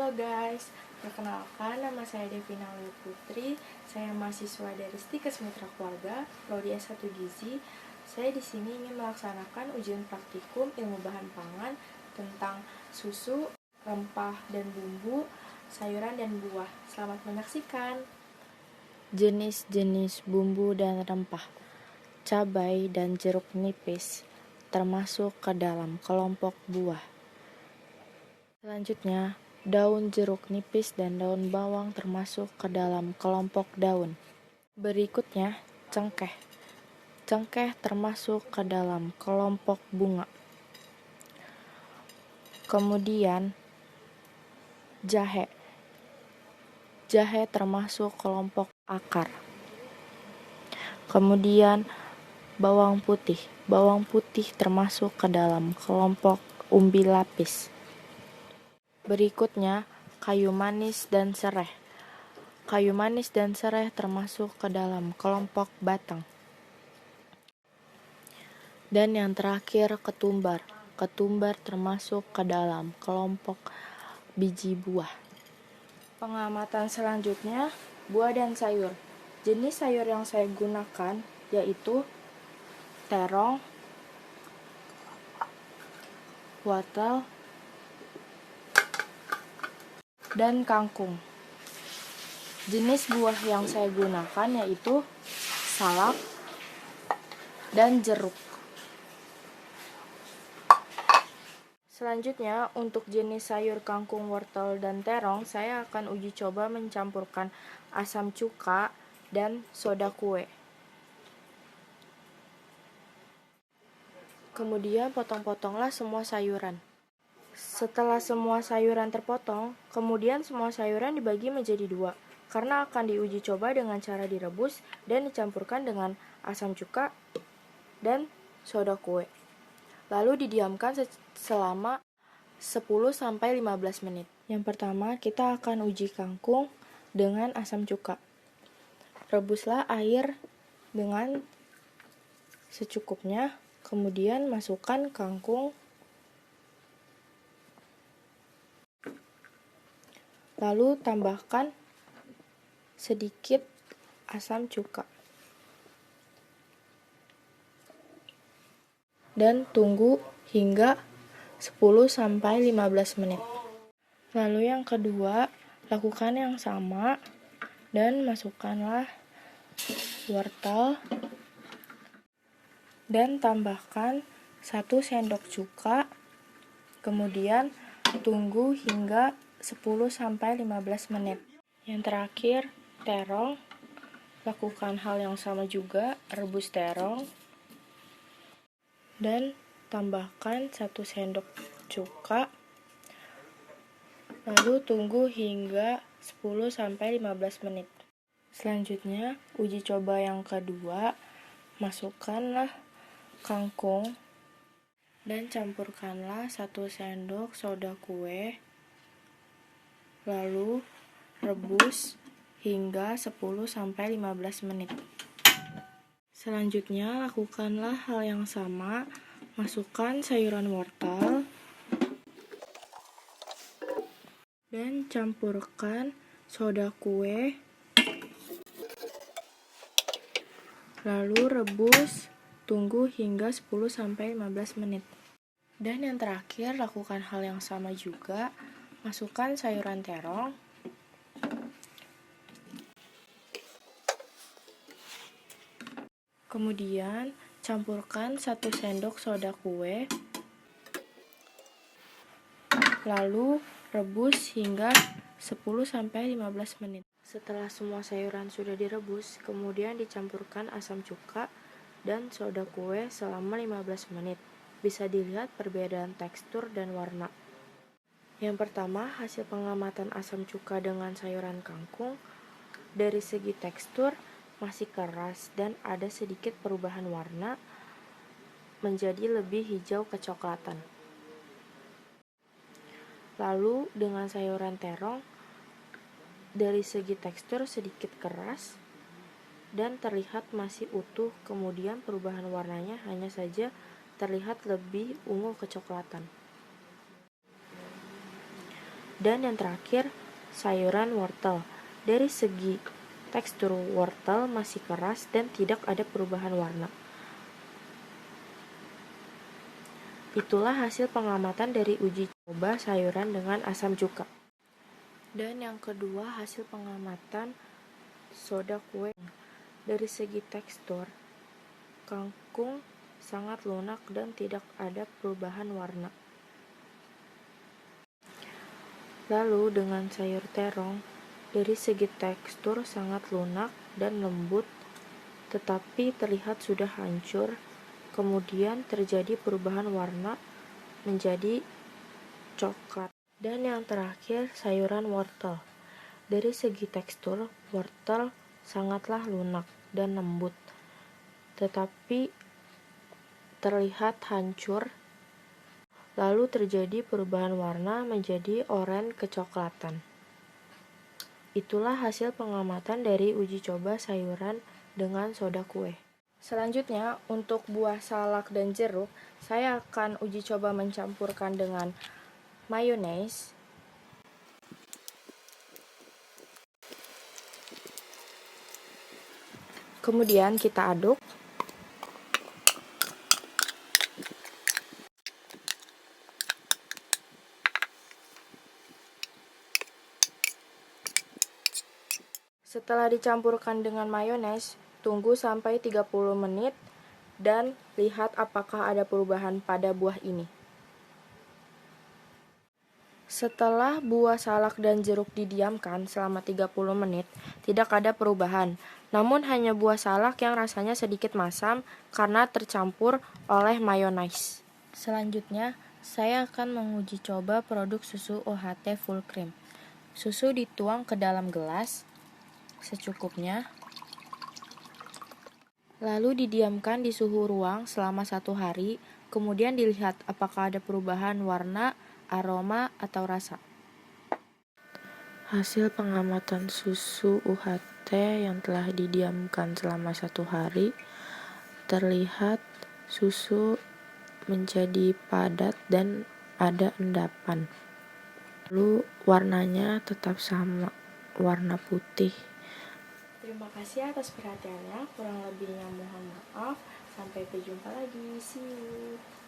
Halo guys, perkenalkan nama saya Devina Ayu Putri. Saya mahasiswa dari Stikes Mitra Keluarga, Prodi S1 Gizi. Saya di sini ingin melaksanakan ujian praktikum ilmu bahan pangan tentang susu, rempah dan bumbu, sayuran dan buah. Selamat menyaksikan. Jenis-jenis bumbu dan rempah, cabai dan jeruk nipis termasuk ke dalam kelompok buah. Selanjutnya, daun jeruk nipis dan daun bawang termasuk ke dalam kelompok daun. Berikutnya, cengkeh. Cengkeh termasuk ke dalam kelompok bunga. Kemudian, jahe. Jahe termasuk kelompok akar. Kemudian, bawang putih. Bawang putih termasuk ke dalam kelompok umbi lapis. Berikutnya, kayu manis dan sereh. Kayu manis dan sereh termasuk ke dalam kelompok batang. Dan yang terakhir, ketumbar. Ketumbar termasuk ke dalam kelompok biji buah. Pengamatan selanjutnya, buah dan sayur. Jenis sayur yang saya gunakan yaitu terong, wortel, dan kangkung. Jenis buah yang saya gunakan yaitu salak dan jeruk. Selanjutnya, untuk jenis sayur kangkung, wortel, dan terong, saya akan uji coba mencampurkan asam cuka dan soda kue. Kemudian potong-potonglah semua sayuran. Setelah semua sayuran terpotong, kemudian semua sayuran dibagi menjadi dua, karena akan diuji coba dengan cara direbus dan dicampurkan dengan asam cuka dan soda kue. Lalu didiamkan selama 10-15 menit. Yang pertama, kita akan uji kangkung dengan asam cuka. Rebuslah air dengan secukupnya, kemudian masukkan kangkung, lalu tambahkan sedikit asam cuka. Dan tunggu hingga 10-15 menit. Lalu yang kedua, lakukan yang sama dan masukkanlah wortel dan tambahkan 1 sendok cuka. Kemudian tunggu hingga 10-15 menit. Yang terakhir, terong. Lakukan hal yang sama juga, rebus terong dan tambahkan 1 sendok cuka, lalu tunggu hingga 10-15 menit. Selanjutnya, uji coba yang kedua, masukkanlah kangkung dan campurkanlah 1 sendok soda kue, lalu rebus hingga 10-15 menit. Selanjutnya, lakukanlah hal yang sama, masukkan sayuran wortel dan campurkan soda kue, lalu rebus, tunggu hingga 10-15 menit. Dan yang terakhir, lakukan hal yang sama juga, masukkan sayuran terong, kemudian campurkan 1 sendok soda kue, lalu rebus hingga 10-15 menit. Setelah semua sayuran sudah direbus, kemudian dicampurkan asam cuka dan soda kue selama 15 menit. Bisa dilihat perbedaan tekstur dan warna. Yang pertama, hasil pengamatan asam cuka dengan sayuran kangkung. Dari segi tekstur, masih keras dan ada sedikit perubahan warna menjadi lebih hijau kecoklatan. Lalu dengan sayuran terong, dari segi tekstur sedikit keras dan terlihat masih utuh, kemudian perubahan warnanya hanya saja terlihat lebih ungu kecoklatan. Dan yang terakhir, sayuran wortel. Dari segi tekstur wortel masih keras dan tidak ada perubahan warna. Itulah hasil pengamatan dari uji coba sayuran dengan asam cuka. Dan yang kedua, hasil pengamatan soda kue. Dari segi tekstur, kangkung sangat lunak dan tidak ada perubahan warna. Lalu dengan sayur terong, dari segi tekstur sangat lunak dan lembut, tetapi terlihat sudah hancur. Kemudian terjadi perubahan warna menjadi coklat. Dan yang terakhir, sayuran wortel. Dari segi tekstur, wortel sangatlah lunak dan lembut, tetapi terlihat hancur. Lalu terjadi perubahan warna menjadi oranye kecoklatan. Itulah hasil pengamatan dari uji coba sayuran dengan soda kue. Selanjutnya, untuk buah salak dan jeruk, saya akan uji coba mencampurkan dengan mayones. Kemudian kita aduk. Setelah dicampurkan dengan mayones, tunggu sampai 30 menit dan lihat apakah ada perubahan pada buah ini. Setelah buah salak dan jeruk didiamkan selama 30 menit, tidak ada perubahan. Namun hanya buah salak yang rasanya sedikit masam karena tercampur oleh mayones. Selanjutnya, saya akan menguji coba produk susu UHT full cream. Susu dituang ke dalam gelas secukupnya, lalu didiamkan di suhu ruang selama 1 hari, kemudian dilihat apakah ada perubahan warna, aroma, atau rasa. Hasil pengamatan susu UHT yang telah didiamkan selama 1 hari, terlihat susu menjadi padat dan ada endapan. Lalu warnanya tetap sama, warna putih. Terima kasih atas perhatiannya. Kurang lebihnya mohon maaf. Sampai berjumpa lagi. See you.